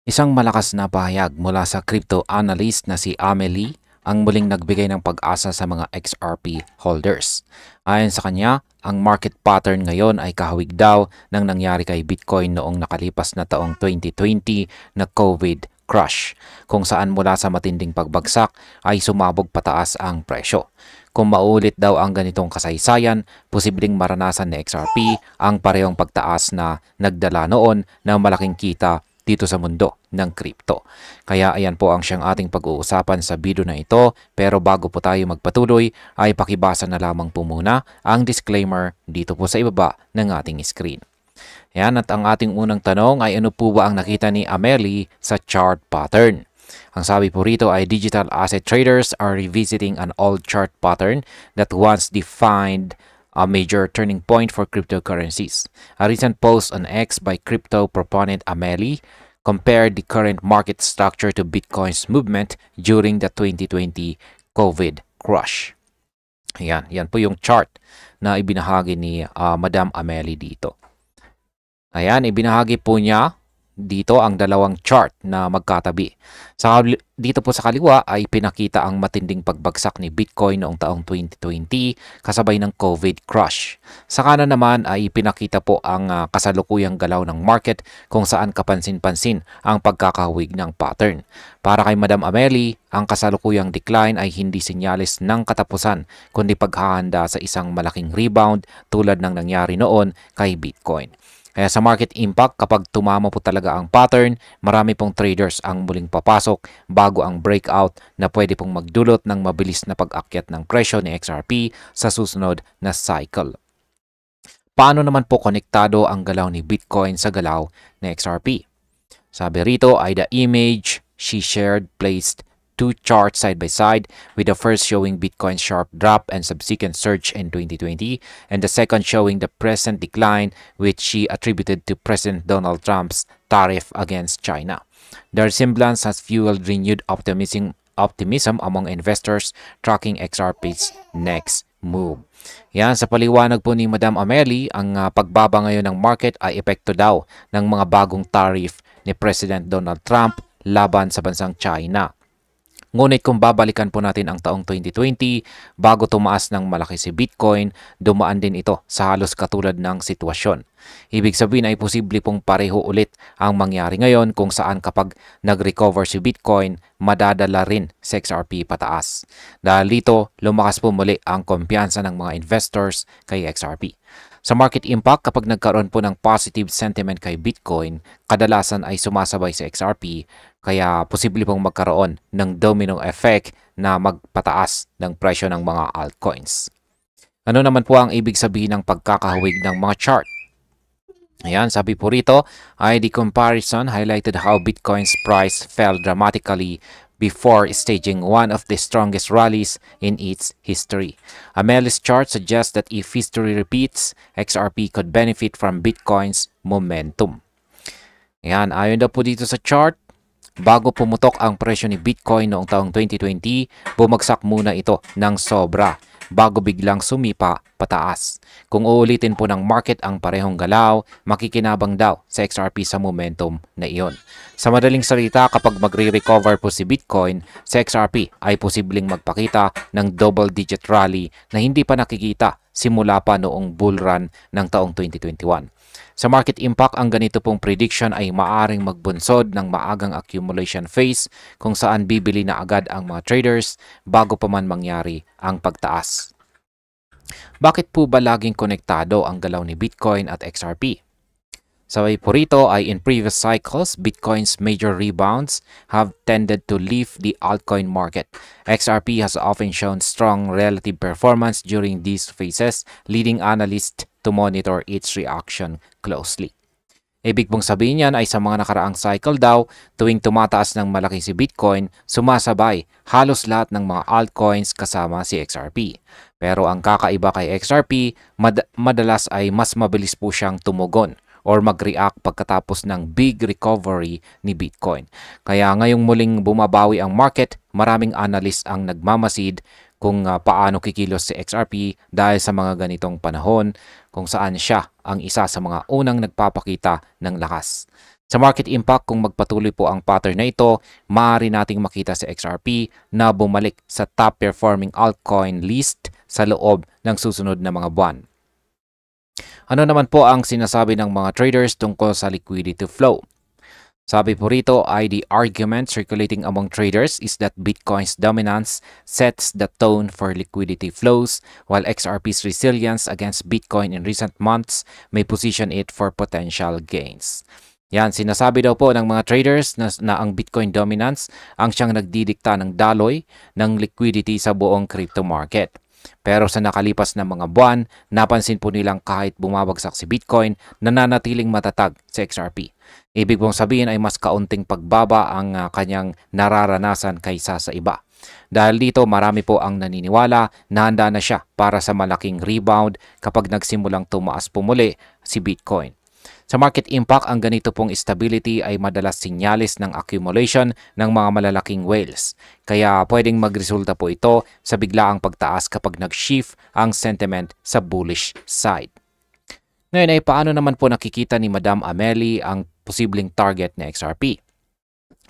Isang malakas na pahayag mula sa crypto analyst na si Amelie ang muling nagbigay ng pag-asa sa mga XRP holders. Ayon sa kanya, ang market pattern ngayon ay kahawig daw ng nangyari kay Bitcoin noong nakalipas na taong 2020 na COVID crash, kung saan mula sa matinding pagbagsak ay sumabog pataas ang presyo. Kung maulit daw ang ganitong kasaysayan, posibleng maranasan ni XRP ang parehong pagtaas na nagdala noon ng malaking kita dito sa mundo ng crypto. Kaya ayan po ang siyang ating pag-uusapan sa video na ito, pero bago po tayo magpatuloy ay pakibasa na lamang po muna ang disclaimer dito po sa ibaba ng ating screen. Yan, at ang ating unang tanong ay ano po ba ang nakita ni Amelie sa chart pattern? Ang sabi po rito ay digital asset traders are revisiting an old chart pattern that once defined a major turning point for cryptocurrencies. A recent post on X by crypto proponent Amelie compared the current market structure to Bitcoin's movement during the 2020 COVID crash. Yan po yung chart na ibinahagi ni Madam Amelie dito. Ayan, ibinahagi po niya dito ang dalawang chart na magkatabi. Dito po sa kaliwa ay pinakita ang matinding pagbagsak ni Bitcoin noong taong 2020 kasabay ng COVID crash. Sa kanan naman ay pinakita po ang kasalukuyang galaw ng market kung saan kapansin-pansin ang pagkakahawig ng pattern. Para kay Madam Amelie, ang kasalukuyang decline ay hindi senyales ng katapusan kundi paghahanda sa isang malaking rebound tulad ng nangyari noon kay Bitcoin. Kaya sa market impact, kapag tumama po talaga ang pattern, marami pong traders ang muling papasok bago ang breakout na pwede pong magdulot ng mabilis na pag-akyat ng presyo ni XRP sa susunod na cycle. Paano naman po konektado ang galaw ni Bitcoin sa galaw ni XRP? Sabi rito ay the image she shared placed two charts side by side, with the first showing Bitcoin's sharp drop and subsequent surge in 2020, and the second showing the present decline, which she attributed to President Donald Trump's tariff against China. The resemblance has fueled renewed optimism among investors tracking XRP's next move. Yan, sa paliwanag po ni Madam Amelie, ang pagbaba ngayon ng market ay epekto daw ng mga bagong tariff ni President Donald Trump laban sa bansang China. Ngunit kung babalikan po natin ang taong 2020, bago tumaas ng malaki si Bitcoin, dumaan din ito sa halos katulad ng sitwasyon. Ibig sabihin ay posible pong pareho ulit ang mangyari ngayon kung saan kapag nag-recover si Bitcoin, madadala rin si XRP pataas. Dahil dito, lumakas po muli ang kumpiyansa ng mga investors kay XRP. Sa market impact, kapag nagkaroon po ng positive sentiment kay Bitcoin, kadalasan ay sumasabay sa XRP, kaya posible pong magkaroon ng domino effect na magpataas ng presyo ng mga altcoins. Ano naman po ang ibig sabihin ng pagkakahawig ng mga chart? Ayan, sabi po rito ay the comparison highlighted how Bitcoin's price fell dramatically before staging one of the strongest rallies in its history. Amelie's chart suggests that if history repeats, XRP could benefit from Bitcoin's momentum. Ayan, ayon daw po dito sa chart, bago pumutok ang presyo ni Bitcoin noong taong 2020, bumagsak muna ito ng sobra bago biglang sumipa pataas. Kung uulitin po ng market ang parehong galaw, makikinabang daw sa XRP sa momentum na iyon. Sa madaling salita, kapag magre-recover po si Bitcoin, sa XRP ay posibleng magpakita ng double-digit rally na hindi pa nakikita simula pa noong bull run ng taong 2021. Sa market impact, ang ganito pong prediction ay maaring magbunsod ng maagang accumulation phase kung saan bibili na agad ang mga traders bago pa man mangyari ang pagtaas. Bakit po ba laging konektado ang galaw ni Bitcoin at XRP? Sabay po rito ay in previous cycles, Bitcoin's major rebounds have tended to lift the altcoin market. XRP has often shown strong relative performance during these phases, leading analysts to monitor its reaction closely. Ibig pong sabihin yan ay sa mga nakaraang cycle daw, tuwing tumataas ng malaki si Bitcoin, sumasabay halos lahat ng mga altcoins kasama si XRP. Pero ang kakaiba kay XRP, madalas ay mas mabilis po siyang tumugon or mag-react pagkatapos ng big recovery ni Bitcoin. Kaya ngayong muling bumabawi ang market, maraming analyst ang nagmamasid kung paano kikilos si XRP dahil sa mga ganitong panahon kung saan siya ang isa sa mga unang nagpapakita ng lakas. Sa market impact, kung magpatuloy po ang pattern na ito, maaari nating makita si XRP na bumalik sa top performing altcoin list sa loob ng susunod na mga buwan. Ano naman po ang sinasabi ng mga traders tungkol sa liquidity flow? Sabi po rito ay the argument circulating among traders is that Bitcoin's dominance sets the tone for liquidity flows, while XRP's resilience against Bitcoin in recent months may position it for potential gains. Yan, sinasabi daw po ng mga traders na ang Bitcoin dominance ang siyang nagdidikta ng daloy ng liquidity sa buong crypto market. Pero sa nakalipas na mga buwan, napansin po nilang kahit bumabagsak si Bitcoin, nananatiling matatag si XRP. Ibig pong sabihin ay mas kaunting pagbaba ang kanyang nararanasan kaysa sa iba. Dahil dito, marami po ang naniniwala na handa na siya para sa malaking rebound kapag nagsimulang tumaas po muli si Bitcoin. Sa market impact, ang ganito pong stability ay madalas sinyalis ng accumulation ng mga malalaking whales. Kaya pwedeng magresulta po ito sa biglaang pagtaas kapag nag-shift ang sentiment sa bullish side. Ngayon ay paano naman po nakikita ni Madam Amelie ang posibleng target ni XRP?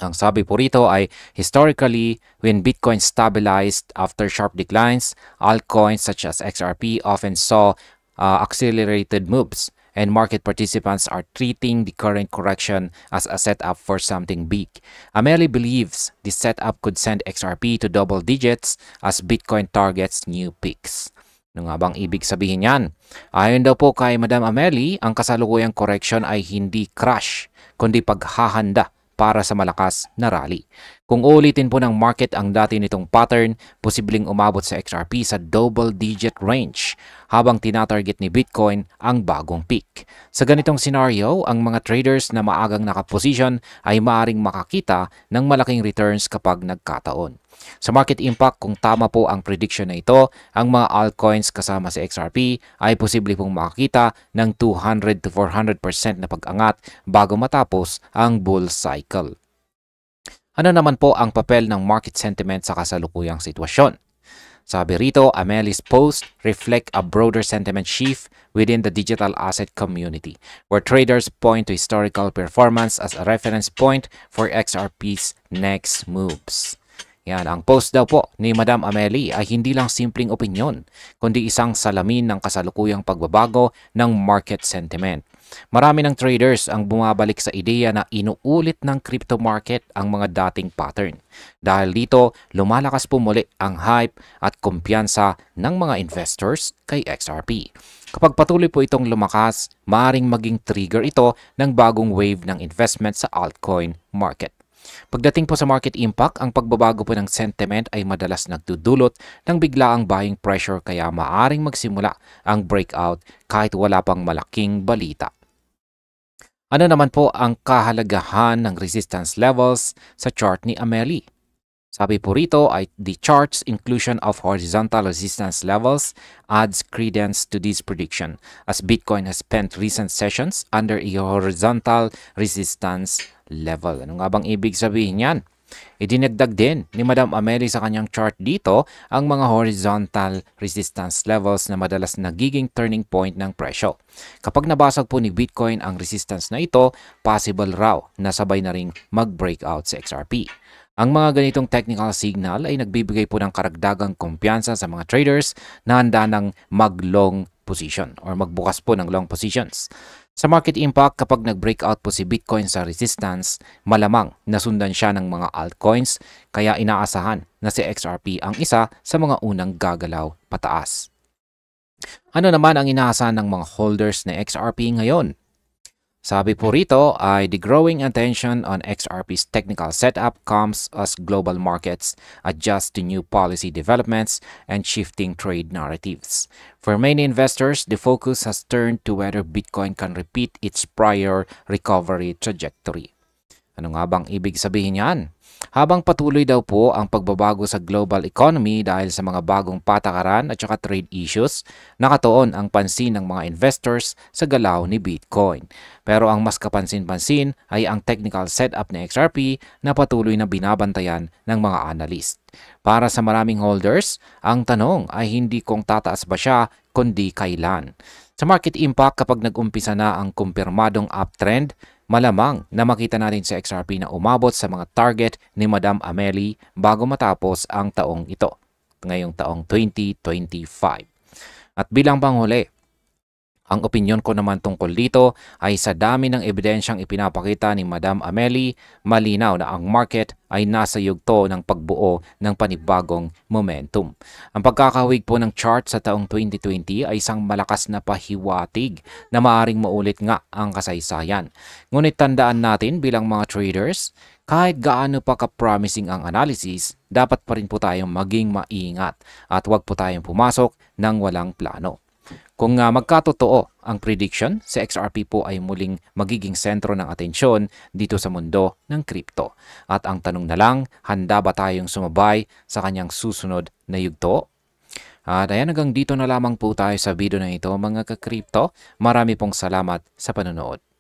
Ang sabi po rito ay, historically, when Bitcoin stabilized after sharp declines, altcoins such as XRP often saw accelerated moves, and market participants are treating the current correction as a setup for something big. Amelie believes this setup could send XRP to double digits as Bitcoin targets new peaks. Ano nga bang ibig sabihin yan? Ayon daw po kay Madam Amelie, ang kasalukuyang correction ay hindi crash, kundi paghahanda para sa malakas na rally. Kung ulitin po ng market ang dati nitong pattern, posibleng umabot sa XRP sa double-digit range habang tinatarget ni Bitcoin ang bagong peak. Sa ganitong scenario, ang mga traders na maagang nakaposition ay maaaring makakita ng malaking returns kapag nagkataon. Sa market impact, kung tama po ang prediction na ito, ang mga altcoins kasama sa XRP ay posible pong makakita ng 200 to 400% na pag-angat bago matapos ang bull cycle. Ano naman po ang papel ng market sentiment sa kasalukuyang sitwasyon? Sabi rito, Amelie's post reflect a broader sentiment shift within the digital asset community, where traders point to historical performance as a reference point for XRP's next moves. Yan, ang post daw po ni Madam Amelie ay hindi lang simpleng opinyon, kundi isang salamin ng kasalukuyang pagbabago ng market sentiment. Marami ng traders ang bumabalik sa ideya na inuulit ng crypto market ang mga dating pattern. Dahil dito, lumalakas po muli ang hype at kumpiyansa ng mga investors kay XRP. Kapag patuloy po itong lumakas, maaaring maging trigger ito ng bagong wave ng investment sa altcoin market. Pagdating po sa market impact, ang pagbabago po ng sentiment ay madalas nagdudulot ng biglaang buying pressure kaya maaaring magsimula ang breakout kahit wala pang malaking balita. Ano naman po ang kahalagahan ng resistance levels sa chart ni Amelie? Sabi po rito ay the chart's inclusion of horizontal resistance levels adds credence to this prediction as Bitcoin has spent recent sessions under a horizontal resistance level. Ano nga bang ibig sabihin yan? Idinagdag din ni Madam Amelie sa kanyang chart dito ang mga horizontal resistance levels na madalas nagiging turning point ng presyo. Kapag nabasag po ni Bitcoin ang resistance na ito, possible raw na sabay na ring mag-breakout sa XRP. Ang mga ganitong technical signal ay nagbibigay po ng karagdagang kumpiyansa sa mga traders na handa ng mag-long position or magbukas po ng long positions. Sa market impact, kapag nag-breakout po si Bitcoin sa resistance, malamang nasundan siya ng mga altcoins kaya inaasahan na si XRP ang isa sa mga unang gagalaw pataas. Ano naman ang inaasahan ng mga holders na XRP ngayon? Sabi po rito ay the growing attention on XRP's technical setup comes as global markets adjust to new policy developments and shifting trade narratives. For many investors, the focus has turned to whether Bitcoin can repeat its prior recovery trajectory. Ano nga bang ibig sabihin yan? Habang patuloy daw po ang pagbabago sa global economy dahil sa mga bagong patakaran at saka trade issues, nakatuon ang pansin ng mga investors sa galaw ni Bitcoin. Pero ang mas kapansin-pansin ay ang technical setup ni XRP na patuloy na binabantayan ng mga analyst. Para sa maraming holders, ang tanong ay hindi kung tataas ba siya, kundi kailan. Sa market impact, kapag nag-umpisa na ang kumpirmadong uptrend, malamang na makita natin sa XRP na umabot sa mga target ni Madam Amelie bago matapos ang taong ito, ngayong taong 2025. At bilang panghuli, ang opinyon ko naman tungkol dito ay sa dami ng ebidensyang ipinapakita ni Madam Amelie, malinaw na ang market ay nasa yugto ng pagbuo ng panibagong momentum. Ang pagkakahawig po ng chart sa taong 2020 ay isang malakas na pahiwatig na maaring maulit nga ang kasaysayan. Ngunit tandaan natin bilang mga traders, kahit gaano pa ka-promising ang analysis, dapat pa rin po tayong maging maingat at huwag po tayong pumasok ng walang plano. Kung magkatotoo ang prediction, si XRP po ay muling magiging sentro ng atensyon dito sa mundo ng crypto. At ang tanong na lang, handa ba tayong sumabay sa kanyang susunod na yugto? At ayan, hanggang dito na lamang po tayo sa video na ito mga ka-crypto. Marami pong salamat sa panonood.